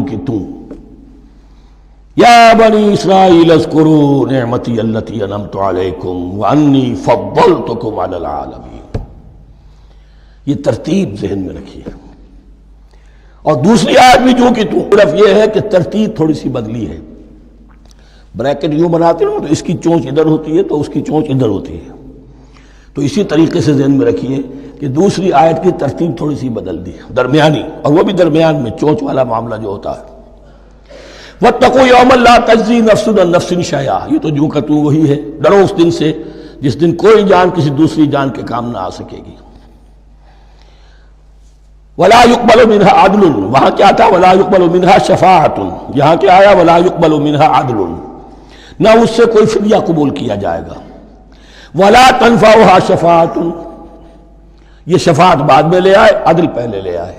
کہ تم یا بنی اسرائیل اذکروا نعمتی التی انعمت علیکم وانی فضلتکم علی العالمین. یہ ترتیب ذہن میں رکھیے. اور دوسری آیت بھی جو کہ تم، صرف یہ ہے کہ ترتیب تھوڑی سی بدلی ہے. بریکٹ یوں بناتے ہیں تو اس کی چونچ ادھر ہوتی ہے تو اس کی چونچ ادھر ہوتی ہے. تو اسی طریقے سے ذہن میں رکھیے کہ دوسری آیت کی ترتیب تھوڑی سی بدل دی درمیانی، اور وہ بھی درمیان میں چونچ والا معاملہ جو ہوتا ہے. وَاتَّقُوا يَوْمًا لَا تَجْزِي نَفْسٌ عَن نَفْسٍ شَيْئًا، یہ تو جو کہ تو وہی ہے. ڈرو اس دن سے جس دن کوئی جان کسی دوسری جان کے کام نہ آ سکے گی. وَلَا يُقْبَلُ مِنْهَا عَدْلٌ، وہاں کیا تھا وَلَا يُقْبَلُ مِنْهَا شَفَاعَةٌ، یہاں کیا آیا وَلَا يُقْبَلُ مِنْهَا عَدْلٌ، نہ اس سے کوئی فدیہ قبول کیا جائے گا. وَلَا تَنْفَعُهَا شَفَاعَةٌ، یہ شفاعت بعد میں لے آئے، عدل پہلے لے آئے.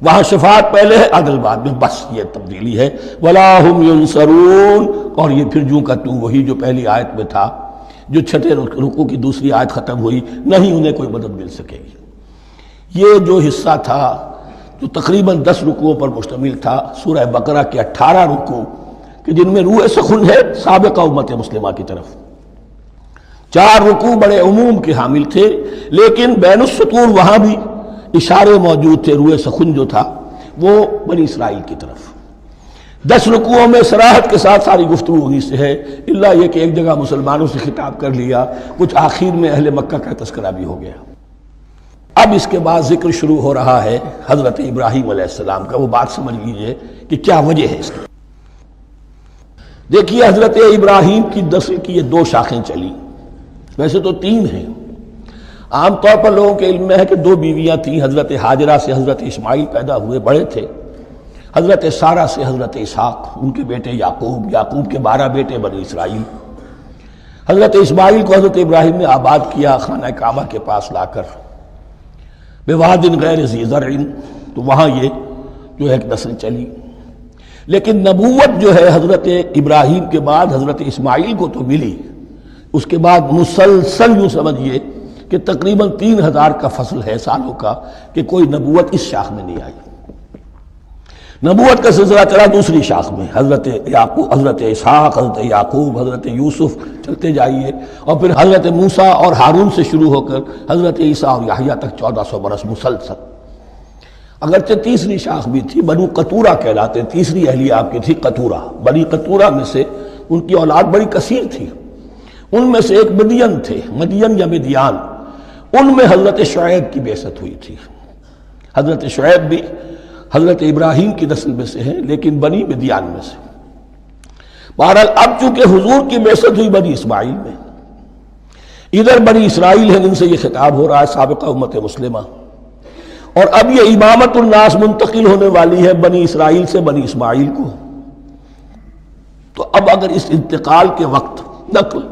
وہاں شفاعت پہلے ہے، عدل بعد میں، بس یہ تبدیلی ہے. وَلَا هُمْ يُنصَرُونَ، اور یہ پھر جو کا تو وہی جو پہلی آیت میں تھا، جو چھٹے رکوع کی دوسری آیت ختم ہوئی، نہیں انہیں کوئی مدد مل سکے گی. یہ جو حصہ تھا جو تقریباً 10 رکوعوں پر مشتمل تھا، سورہ بقرہ کے 18 رکوع کہ جن میں روح سخن ہے سابقہ امت مسلمہ کی طرف. 4 رکوع بڑے عموم کے حامل تھے، لیکن بین السطور وہاں بھی اشارے موجود تھے. روح سخن جو تھا وہ بنی اسرائیل کی طرف. 10 رکوعوں میں صراحت کے ساتھ ساری گفتگو وہیں سے ہے، الا یہ کہ ایک جگہ مسلمانوں سے خطاب کر لیا، کچھ آخر میں اہل مکہ کا تذکرہ بھی ہو گیا. اب اس کے بعد ذکر شروع ہو رہا ہے حضرت ابراہیم علیہ السلام کا. وہ بات سمجھ لیجئے کہ کیا وجہ ہے اس کی. دیکھیے حضرت ابراہیم کی نسل کی یہ 2 شاخیں چلی، ویسے تو 3 ہیں. عام طور پر لوگوں کے علم میں ہے کہ 2 بیویاں تھیں. حضرت ہاجرہ سے حضرت اسماعیل پیدا ہوئے، بڑے تھے. حضرت سارہ سے حضرت اسحاق، ان کے بیٹے یعقوب، یعقوب کے 12 بیٹے بنی اسرائیل. حضرت اسماعیل کو حضرت ابراہیم نے آباد کیا خانہ کعبہ کے پاس لا کر، بواد غیر ذی زرع، تو وہاں یہ جو ہے ایک نسل چلی. لیکن نبوت جو ہے حضرت ابراہیم کے بعد حضرت اسماعیل کو تو ملی، اس کے بعد مسلسل یوں سمجھیے کہ تقریباً 3000 کا فصل ہے سالوں کا کہ کوئی نبوت اس شاخ میں نہیں آئی. نبوت کا سلسلہ چلا دوسری شاخ میں، حضرت یعقوب، حضرت اسحاق، حضرت یعقوب، حضرت یوسف، چلتے جائیے. اور پھر حضرت موسیٰ اور ہارون سے شروع ہو کر حضرت عیسیٰ اور یحییٰ تک 1400 برس مسلسل. اگرچہ تیسری شاخ بھی تھی، بنو قطورہ کہلاتے، تیسری اہلیہ آپ کی تھی قطورہ. بنی قطورہ میں سے ان کی اولاد بڑی کثیر تھی. ان میں سے ایک مدین تھے، مدین یا مدیان، ان میں حضرت شعیب کی بعثت ہوئی تھی. حضرت شعیب بھی حضرت ابراہیم کی نسل میں سے ہیں، لیکن بنی مدیان میں سے. بہرحال اب چونکہ حضور کی بعثت ہوئی بنی اسماعیل میں، ادھر بنی اسرائیل ہیں جن سے یہ خطاب ہو رہا ہے سابقہ امت مسلمہ. اور اب یہ امامت الناس منتقل ہونے والی ہے بنی اسرائیل سے بنی اسماعیل کو. تو اب اگر اس انتقال کے وقت نقل،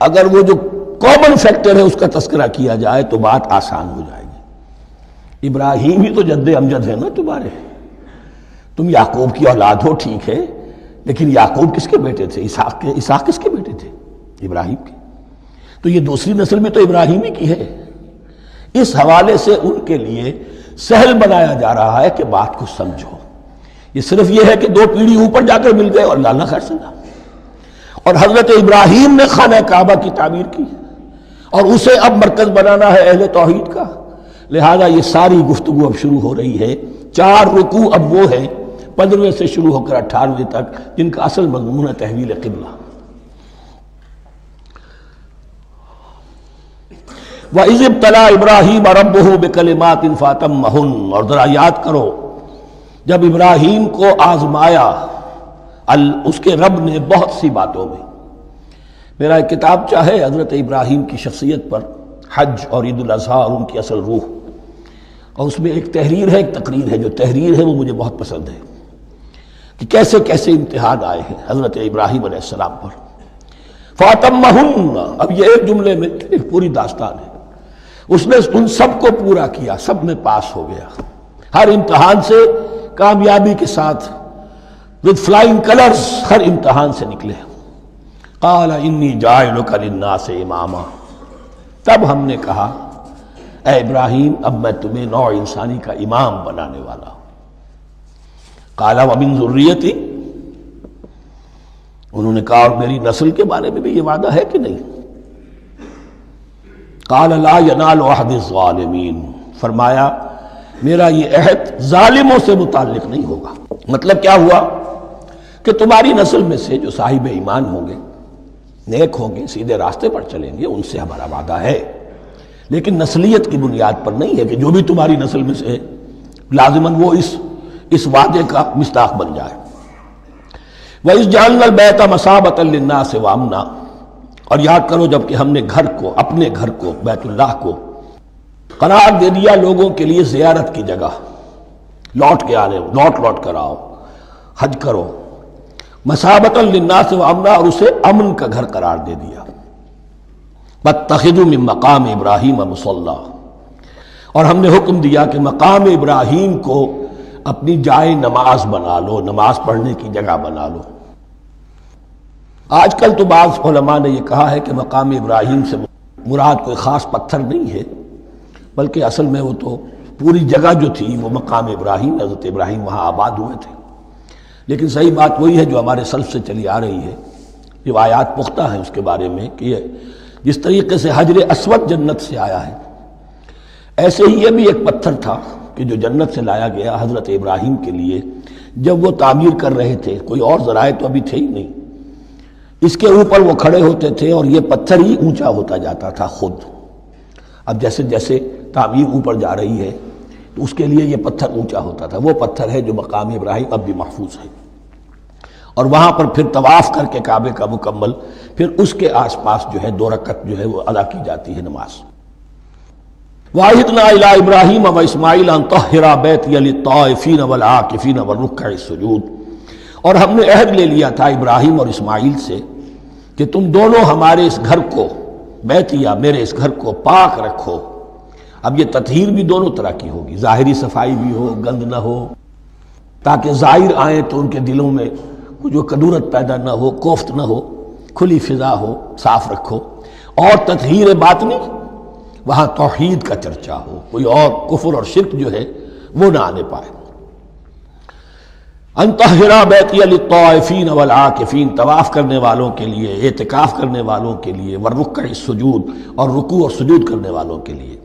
اگر وہ جو کامن فیکٹر ہے اس کا تذکرہ کیا جائے تو بات آسان ہو جائے گی. ابراہیم ہی تو جد امجد ہے نا تمہارے. تم یعقوب کی اولاد ہو ٹھیک ہے، لیکن یعقوب کس کے بیٹے تھے؟ اسحاق کس کے بیٹے تھے؟ ابراہیم کے. تو یہ دوسری نسل میں تو ابراہیم ہی کی ہے. اس حوالے سے ان کے لیے سہل بنایا جا رہا ہے کہ بات کو سمجھو. یہ صرف یہ ہے کہ 2 پیڑھی اوپر جا کر مل گئے اور اللہ خیر سنا. اور حضرت ابراہیم نے خانہ کعبہ کی تعمیر کی اور اسے اب مرکز بنانا ہے اہل توحید کا. لہذا یہ ساری گفتگو اب شروع ہو رہی ہے. 4 رکوع اب وہ ہیں 15ویں سے شروع ہو کر 18ویں تک جن کا اصل مضمون ہے تحویل قبلہ. وَإِذِ ابْتَلَىٰ إِبْرَاهِيمَ رَبُّهُ بِكَلِمَاتٍ فَأَتَمَّهُنَّ، اور ذرا یاد کرو جب ابراہیم کو آزمایا اس کے رب نے بہت سی باتوں میں. میرا ایک کتاب چاہے حضرت ابراہیم کی شخصیت پر، حج اور عید الاضحیٰ اور ان کی اصل روح، اور اس میں ایک تحریر ہے ایک تقریر ہے. جو تحریر ہے وہ مجھے بہت پسند ہے کہ کیسے کیسے امتحان آئے ہیں حضرت ابراہیم علیہ السلام پر. فَأَتَمَّهُنَّ، اب یہ ایک جملے میں ایک پوری داستان ہے. اس نے ان سب کو پورا کیا، سب میں پاس ہو گیا، ہر امتحان سے کامیابی کے ساتھ with flying colors ہر امتحان سے نکلے. قَالَ إِنِّي جَاعِلُكَ لِلنَّاسِ إِمَامًا، تب ہم نے کہا اے ابراہیم اب میں تمہیں نوع انسانی کا امام بنانے والا ہوں. قال ومن ذریتی، انہوں نے کہا اور میری نسل کے بارے میں بھی یہ وعدہ ہے کہ نہیں؟ قال لا ینال عہد الظالمین، فرمایا میرا یہ عہد ظالموں سے متعلق نہیں ہوگا۔ مطلب کیا ہوا کہ تمہاری نسل میں سے جو صاحب ایمان ہوں گے، نیک ہوں گے، سیدھے راستے پر چلیں گے، ان سے ہمارا وعدہ ہے، لیکن نسلیت کی بنیاد پر نہیں ہے کہ جو بھی تمہاری نسل میں سے لازماً وہ اس وعدے کا مصداق بن جائے۔ وَإِذْ جَعَلْنَا الْبَيْتَ مَثَابَةً لِلنَّاسِ وَأَمْنًا، اور یاد کرو جب کہ ہم نے گھر کو، اپنے گھر کو، بیت اللہ کو قرار دے دیا لوگوں کے لیے زیارت کی جگہ، لوٹ کے آنے، لوٹ کر آؤ، حج کرو، مثابۃ للناس وامنا، اور اسے امن کا گھر قرار دے دیا۔ واتخذوا من مقام ابراہیم مصلی، اور ہم نے حکم دیا کہ مقام ابراہیم کو اپنی جائے نماز بنا لو، نماز پڑھنے کی جگہ بنا لو۔ آج کل تو بعض علماء نے یہ کہا ہے کہ مقام ابراہیم سے مراد کوئی خاص پتھر نہیں ہے، بلکہ اصل میں وہ تو پوری جگہ جو تھی وہ مقام ابراہیم، حضرت ابراہیم وہاں آباد ہوئے تھے۔ لیکن صحیح بات وہی ہے جو ہمارے سلف سے چلی آ رہی ہے، روایات پختہ ہیں اس کے بارے میں کہ یہ جس طریقے سے حجر اسود جنت سے آیا ہے، ایسے ہی یہ بھی ایک پتھر تھا کہ جو جنت سے لایا گیا حضرت ابراہیم کے لیے جب وہ تعمیر کر رہے تھے، کوئی اور ذرائع تو ابھی تھے ہی نہیں، اس کے اوپر وہ کھڑے ہوتے تھے اور یہ پتھر ہی اونچا ہوتا جاتا تھا خود۔ اب جیسے جیسے تعمیر اوپر جا رہی ہے تو اس کے لیے یہ پتھر اونچا ہوتا تھا، وہ پتھر ہے جو مقام ابراہیم اب بھی محفوظ ہے، اور وہاں پر پھر طواف کر کے کعبے کا مکمل، پھر اس کے آس پاس جو ہے 2 رکعت جو ہے وہ ادا کی جاتی ہے نماز۔ وَعَهِدْنَا إِلَىٰ إِبْرَاهِيمَ وَإِسْمَاعِيلَ أَن طَهِّرَا بَيْتِيَ لِلطَّائِفِينَ وَالْعَاكِفِينَ وَالرُّكَّعِ السُّجُودِ، اور ہم نے عہد لے لیا تھا ابراہیم اور اسماعیل سے کہ تم دونوں ہمارے اس گھر کو، بیتیا میرے اس گھر کو پاک رکھو۔ اب یہ تطہیر بھی دونوں طرح کی ہوگی، ظاہری صفائی بھی ہو، گند نہ ہو، تاکہ ظاہر آئیں تو ان کے دلوں میں جو کدورت پیدا نہ ہو، کوفت نہ ہو، کھلی فضا ہو، صاف رکھو۔ اور تطہیر باطنی، وہاں توحید کا چرچا ہو، کوئی اور کفر اور شرک جو ہے وہ نہ آنے پائے۔ ان طہرا بیتی للطائفین والعاکفین، طواف کرنے والوں کے لیے، اعتکاف کرنے والوں کے لیے، والرکع السجود، اور رکوع اور سجود کرنے والوں کے لیے۔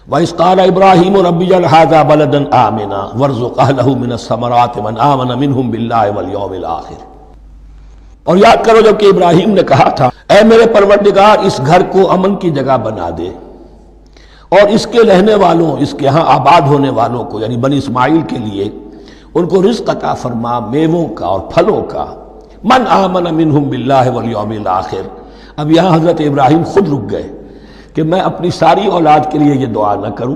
وَإِذْ قَالَ إِبْرَاهِيمُ رَبِّ اجْعَلْ هَٰذَا بَلَدًا آمِنًا وَارْزُقْ أَهْلَهُ مِنَ الثَّمَرَاتِ مَنْ آمَنَ مِنْهُمْ بِاللَّهِ وَالْيَوْمِ الْآخِرِ۔ اور یاد کرو جب کہ ابراہیم نے کہا تھا اے میرے پروردگار اس گھر کو امن کی جگہ بنا دے، اور اس کے رہنے والوں، اس کے ہاں آباد ہونے والوں کو یعنی بنی اسماعیل کے لیے ان کو رزق عطا فرما، میووں کا اور پھلوں کا۔ من آمن منہم باللہ والیوم الآخر، اب یہاں حضرت ابراہیم خود رک گئے کہ میں اپنی ساری اولاد کے لیے یہ دعا نہ کروں،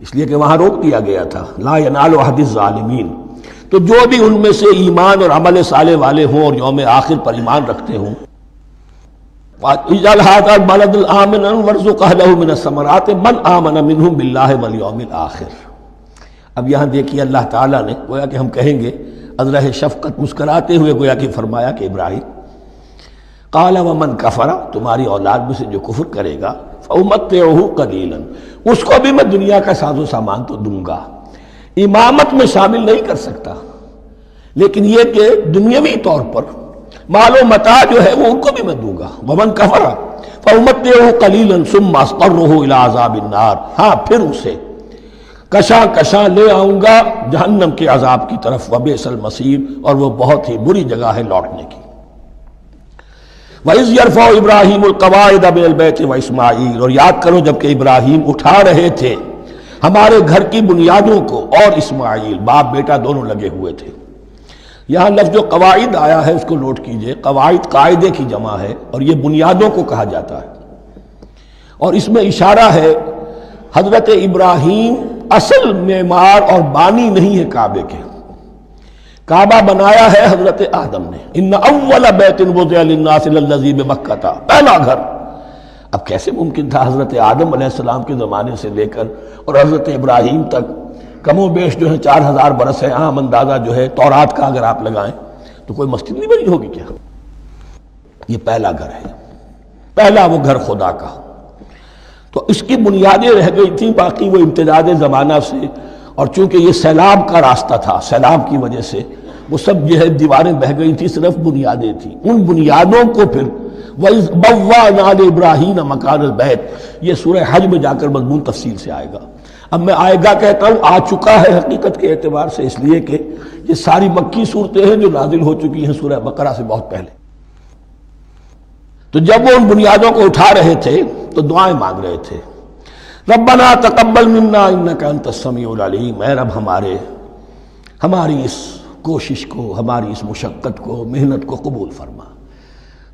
اس لیے کہ وہاں روک دیا گیا تھا لا ینال عہد الظالمین۔ تو جو بھی ان میں سے ایمان اور عمل صالح والے ہوں اور یوم آخر پر ایمان رکھتے ہوں، اجعل ھذا البلد آمنا وارزق اہلہ من الثمرات من آمن منہم باللہ والیوم الآخر۔ اب یہاں دیکھیے اللہ تعالیٰ نے گویا کہ ہم کہیں گے ازرہ شفقت مسکراتے ہوئے گویا کہ فرمایا کہ ابراہیم قال ومن کفر، تمہاری اولاد میں سے جو کفر کرے گا فأمتعہ قلیلا، اس کو بھی میں دنیا کا ساز و سامان تو دوں گا، امامت میں شامل نہیں کر سکتا، لیکن یہ کہ دنیاوی طور پر مال و متاع جو ہے وہ ان کو بھی میں دوں گا۔ ومن کفر فأمتعہ قلیلا ثم اضطرہ الی عذاب النار، ہاں پھر اسے کشاں کشاں لے آؤں گا جہنم کے عذاب کی طرف، وبئس المصیر، اور وہ بہت ہی بری جگہ ہے لوٹنے کی۔ وَإِذْ يَرْفَعُ إِبْرَاهِيمُ الْقَوَاعِدَ مِنَ الْبَيْتِ وَإِسْمَاعِيلُ، اور یاد کرو جب کہ ابراہیم اٹھا رہے تھے ہمارے گھر کی بنیادوں کو، اور اسماعیل، باپ بیٹا دونوں لگے ہوئے تھے۔ یہاں لفظ جو قواعد آیا ہے اس کو نوٹ کیجئے، قواعد قاعدے کی جمع ہے اور یہ بنیادوں کو کہا جاتا ہے، اور اس میں اشارہ ہے حضرت ابراہیم اصل معمار اور بانی نہیں ہے کعبے کے، کعبہ بنایا ہے حضرت آدم نے۔ ان اول بیت وضع للناس للذی ببکۃ، پہلا گھر۔ اب کیسے ممکن تھا حضرت آدم علیہ السلام کے زمانے سے لے کر اور حضرت ابراہیم تک کم و بیش جو ہے 4000 برس ہے، عام اندازہ جو ہے تورات کا اگر آپ لگائیں تو کوئی مسجد نہیں بنی ہوگی کیا؟ یہ پہلا گھر ہے، پہلا وہ گھر خدا کا، تو اس کی بنیادیں رہ گئی تھیں، باقی وہ امتداد زمانہ سے اور چونکہ یہ سیلاب کا راستہ تھا، سیلاب کی وجہ سے وہ سب جو ہے دیواریں بہہ گئی تھی، صرف بنیادیں تھیں، ان بنیادوں کو پھر وَإِذْ بَوَّأْنَا لِإِبْرَاهِيمَ مَكَانَ الْبَيْتِ، یہ سورہ حج میں جا کر مضمون تفصیل سے آئے گا۔ اب میں آئے گا کہتا ہوں، آ چکا ہے حقیقت کے اعتبار سے، اس لیے کہ یہ ساری مکی صورتیں ہیں جو نازل ہو چکی ہیں سورہ بقرہ سے بہت پہلے۔ تو جب وہ ان بنیادوں کو اٹھا رہے تھے تو دعائیں مانگ رہے تھے، ربنا تقبل منا انک انت السمیع العلیم، اے رب ہماری اس کوشش کو، ہماری اس مشقت کو، محنت کو قبول فرما۔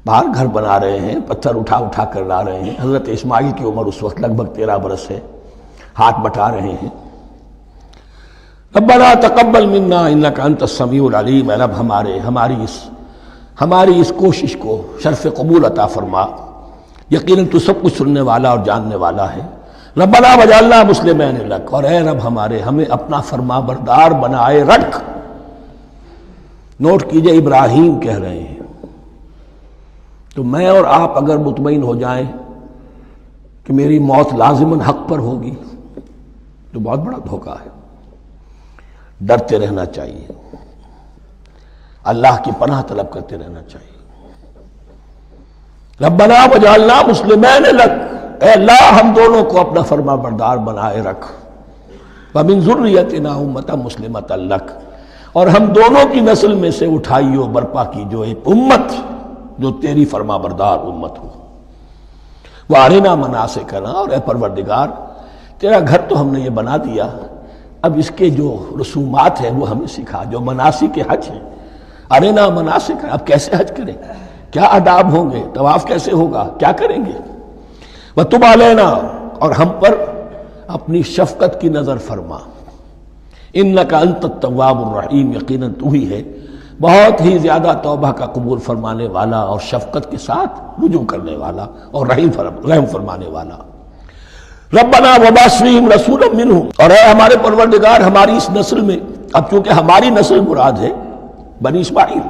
باہر گھر بنا رہے ہیں، پتھر اٹھا اٹھا کر لا رہے ہیں، حضرت اسماعیل کی عمر اس وقت لگ بھگ 13 برس ہے، ہاتھ بٹا رہے ہیں۔ ربنا تقبل منا انک انت السمیع العلیم، اے رب ہماری اس کوشش کو شرف قبول عطا فرما، یقیناً تو سب کچھ سننے والا اور جاننے والا ہے۔ ربنا وجعلنا مسلمین لک، اور اے رب ہمیں اپنا فرما بردار بنائے رکھ۔ نوٹ کیجئے، ابراہیم کہہ رہے ہیں، تو میں اور آپ اگر مطمئن ہو جائیں کہ میری موت لازماً حق پر ہوگی تو بہت بڑا دھوکہ ہے۔ ڈرتے رہنا چاہیے، اللہ کی پناہ طلب کرتے رہنا چاہیے۔ ربنا وجعلنا مسلمین لک، اے اللہ ہم دونوں کو اپنا فرما بردار بنائے رکھ، ومن ذریتنا امۃ مسلمۃ لک، اور ہم دونوں کی نسل میں سے اٹھائیو برپا کی جو ایک امت جو تیری فرما بردار امت ہو۔ وارنا مناسکنا، اور اے پروردگار تیرا گھر تو ہم نے یہ بنا دیا، اب اس کے جو رسومات ہیں وہ ہمیں سکھا، جو مناسک حج ہیں، ارنا مناسک، اب کیسے حج کریں، کیا آداب ہوں گے، طواف کیسے ہوگا، کیا کریں گے۔ وتب علینا، اور ہم پر اپنی شفقت کی نظر فرما، انک انت التواب الرحیم، یقیناً تو ہی ہے بہت ہی زیادہ توبہ کا قبول فرمانے والا اور شفقت کے ساتھ رجوع کرنے والا اور رحم فرمانے والا۔ ربنا وبعث فیہم رسولا منہم، اور اے ہمارے پروردگار ہماری اس نسل میں، اب چونکہ ہماری نسل مراد ہے بنی اسماعیل،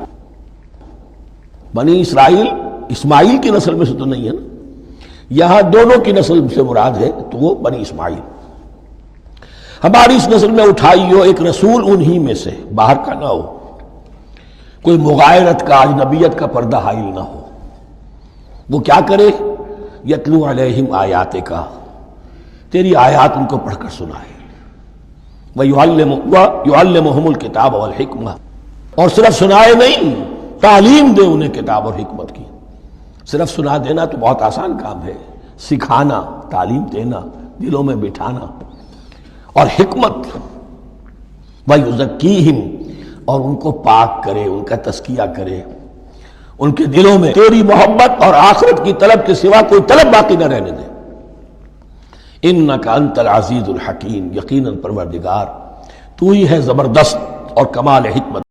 بنی اسرائیل اسماعیل کی نسل میں سے تو نہیں ہے نا، یہاں دونوں کی نسل سے مراد ہے تو وہ بنی اسماعیل۔ ہماری اس نسل میں اٹھائی ہو ایک رسول انہی میں سے، باہر کا نہ ہو، کوئی مغایرت کا، اجنبیت کا پردہ حائل نہ ہو۔ وہ کیا کرے، یتلو علیہم آیاتک، تیری آیات ان کو پڑھ کر سنائے، وَيُعَلِّمُهُمُ الْكِتَابَ وَالْحِکْمَةَ، اور صرف سنائے نہیں، تعلیم دے انہیں کتاب اور حکمت کی۔ صرف سنا دینا تو بہت آسان کام ہے، سکھانا، تعلیم دینا، دلوں میں بٹھانا، اور حکمت، وَيُزَكِّيهِمْ، اور ان کو پاک کرے، ان کا تزکیہ کرے، ان کے دلوں میں تیری محبت اور آخرت کی طلب کے سوا کوئی طلب باقی نہ رہنے دے۔ انک انت العزیز الحکیم، یقیناً پروردگار تو ہی ہے زبردست اور کمال حکمت